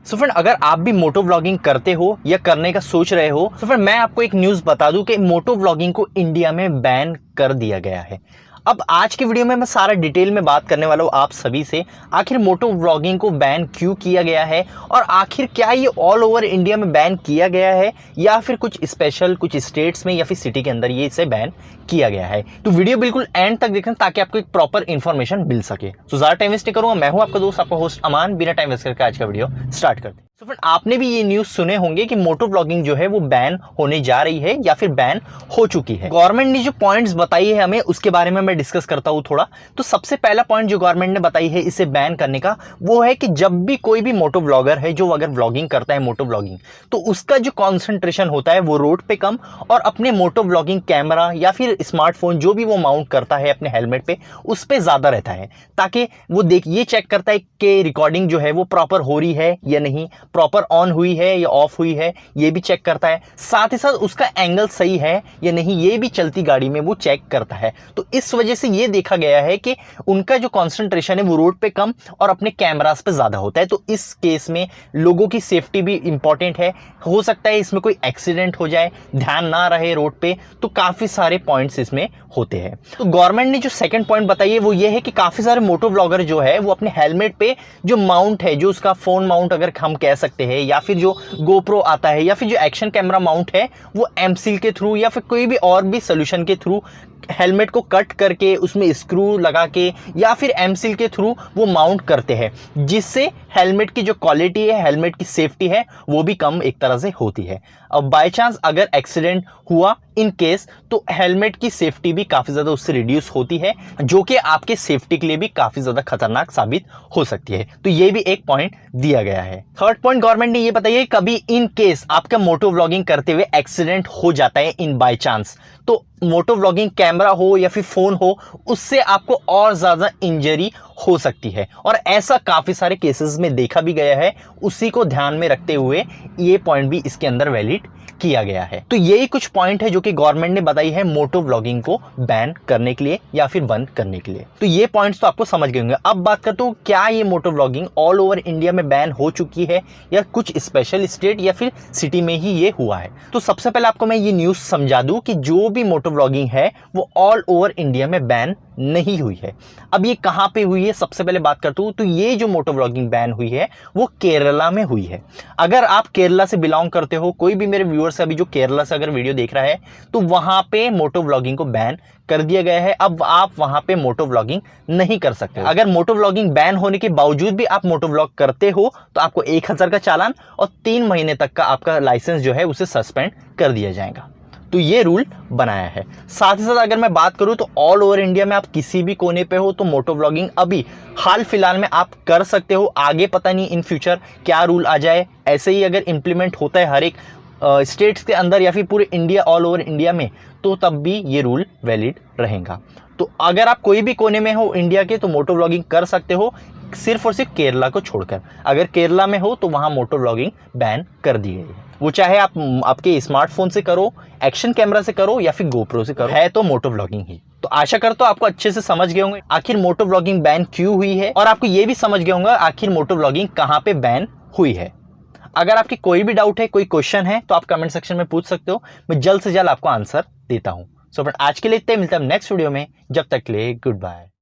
So friend, अगर आप भी मोटो व्लॉगिंग करते हो या करने का सोच रहे हो तो फ्रेंड मैं आपको एक न्यूज़ बता दूं कि मोटो व्लॉगिंग को इंडिया में बैन कर दिया गया है। अब आज की वीडियो में मैं सारा डिटेल में बात करने वाला हूँ आप सभी से, आखिर मोटो व्लॉगिंग को बैन क्यों किया गया है और आखिर क्या ये ऑल ओवर इंडिया में बैन किया गया है या फिर कुछ स्पेशल कुछ स्टेट्स में या फिर सिटी के अंदर ये इसे बैन किया गया है। तो वीडियो बिल्कुल एंड तक देखना ताकि आपको एक प्रॉपर इन्फॉर्मेशन मिल सके। तो ज़्यादा टाइम वेस्ट नहीं करूंगा, मैं हूं आपका दोस्त आपका होस्ट अमान। बिना टाइम वेस्ट करके आज का वीडियो स्टार्ट करते हैं। तो फ्रेंड, आपने भी ये न्यूज़ सुने होंगे कि मोटो व्लॉगिंग जो है वो बैन होने जा रही है या फिर बैन हो चुकी है। गवर्नमेंट ने जो पॉइंट्स बताई है हमें उसके बारे में मैं डिस्कस करता हूं थोड़ा। तो सबसे पहला पॉइंट जो गवर्नमेंट ने बताई है इसे बैन करने का वो है कि जब भी कोई भी मोटो व्लॉगर है जो अगर व्लॉगिंग करता है मोटो व्लॉगिंग, तो उसका जो कॉन्सेंट्रेशन होता है वो रोड पे कम और अपने मोटो व्लॉगिंग कैमरा या फिर स्मार्टफोन जो भी वो माउंट करता है अपने हेलमेट पे उस पे ज्यादा रहता है, ताकि वो ये चेक करता है कि रिकॉर्डिंग जो है वो प्रॉपर हो रही है या नहीं, प्रॉपर ऑन हुई है या ऑफ हुई है ये भी चेक करता है। साथ ही साथ उसका एंगल सही है या नहीं ये भी चलती गाड़ी में वो चेक करता है। तो इस वजह से ये देखा गया है कि उनका जो कॉन्सेंट्रेशन है वो रोड पे कम और अपने कैमरास पे ज्यादा होता है। तो इस केस में लोगों की सेफ्टी भी इंपॉर्टेंट है। हो सकता है इसमें कोई एक्सीडेंट हो जाए, ध्यान ना रहे रोड पे, तो काफी सारे पॉइंट्स इसमें होते हैं। तो गवर्नमेंट ने जो सेकंड पॉइंट बताई है वो ये है कि काफी सारे मोटो व्लॉगर जो है वो अपने हेलमेट पे जो माउंट है, जो उसका फोन माउंट अगर हम कह सकते हैं, या फिर जो गोप्रो आता है या फिर जो एक्शन कैमरा माउंट है वो एमसील के थ्रू या फिर कोई भी और भी सोल्यूशन के थ्रू हेलमेट को कट करके उसमें स्क्रू लगा के या फिर एमसील के थ्रू वो माउंट करते हैं, जिससे हेलमेट की जो क्वालिटी है, हेलमेट की सेफ्टी है वो भी कम एक तरह से होती है। अब बाय चांस अगर एक्सीडेंट हुआ इन केस, तो हेलमेट की सेफ्टी भी काफी ज्यादा उससे रिड्यूस होती है, जो कि आपके सेफ्टी के लिए भी काफी ज्यादा खतरनाक साबित हो सकती है। तो ये भी एक पॉइंट दिया गया है। थर्ड पॉइंट गवर्नमेंट ने ये बताइए, कभी इन केस आपका मोटो व्लॉगिंग करते हुए एक्सीडेंट हो जाता है इन बाय चांस, तो मोटो व्लॉगिंग कैमरा हो या फिर फोन हो उससे आपको और ज्यादा इंजरी हो सकती है और ऐसा काफी सारे केसेस में देखा भी गया है। उसी को ध्यान में रखते हुए ये पॉइंट भी इसके अंदर वैलिड किया गया है। तो यही कुछ पॉइंट है जो कि गवर्नमेंट ने बताई है मोटो व्लॉगिंग को बैन करने के लिए या फिर बंद करने के लिए। तो ये पॉइंट्स तो आपको समझ गए होंगे। अब बात करते हो क्या ये moto vlogging all over India में बैन हो चुकी है या कुछ स्पेशल स्टेट या फिर सिटी में ही ये हुआ है। तो सबसे पहले आपको मैं ये न्यूज समझा दूं कि जो भी मोटो व्लॉगिंग है वो ऑल ओवर इंडिया में बैन नहीं हुई है। अब ये कहां पे हुई है सबसे पहले बात करता हूं। तो ये जो मोटो व्लॉगिंग बैन हुई है वो केरला में हुई है। अगर आप केरला से बिलोंग करते हो, कोई भी मेरे व्यूअर्स अभी जो केरला से अगर वीडियो देख रहा है, तो वहां पे मोटो व्लॉगिंग को बैन कर दिया गया है। अब आप वहां पे मोटो व्लॉगिंग नहीं कर सकते। अगर मोटो व्लॉगिंग बैन होने के बावजूद भी आप मोटो व्लॉग करते हो तो आपको 1000 का चालान और 3 महीने तक का आपका लाइसेंस जो है उसे सस्पेंड कर दिया जाएगा। तो ये रूल बनाया है। साथ ही साथ अगर मैं बात करूं तो ऑल ओवर इंडिया में आप किसी भी कोने पे हो तो मोटो व्लॉगिंग अभी हाल फिलहाल में आप कर सकते हो। आगे पता नहीं इन फ्यूचर क्या रूल आ जाए। ऐसे ही अगर इंप्लीमेंट होता है हर एक स्टेट्स के अंदर या फिर पूरे इंडिया ऑल ओवर इंडिया में, तो तब भी ये रूल वैलिड रहेगा। तो अगर आप कोई भी कोने में हो इंडिया के तो मोटो व्लॉगिंग कर सकते हो, सिर्फ और सिर्फ केरला को छोड़कर। अगर केरला में हो तो वहां मोटो व्लॉगिंग बैन कर दी गई है। वो चाहे आप आपके स्मार्टफोन से करो, एक्शन कैमरा से करो या फिर गोप्रो से करो, है तो मोटो व्लॉगिंग ही। तो आशा करता हूं आपको अच्छे से समझ गए होंगे आखिर मोटो व्लॉगिंग बैन क्यों हुई है और आपको ये भी समझ गए होंगे आखिर मोटो व्लॉगिंग कहां पे बैन हुई है। अगर आपकी कोई भी डाउट है, कोई क्वेश्चन है, तो आप कमेंट सेक्शन में पूछ सकते हो। मैं जल्द से जल्द आपको आंसर देता हूं। सो फ्रेंड, आज के लिए इतना ही। मिलता है नेक्स्ट वीडियो में। जब तक के लिए गुड बाय।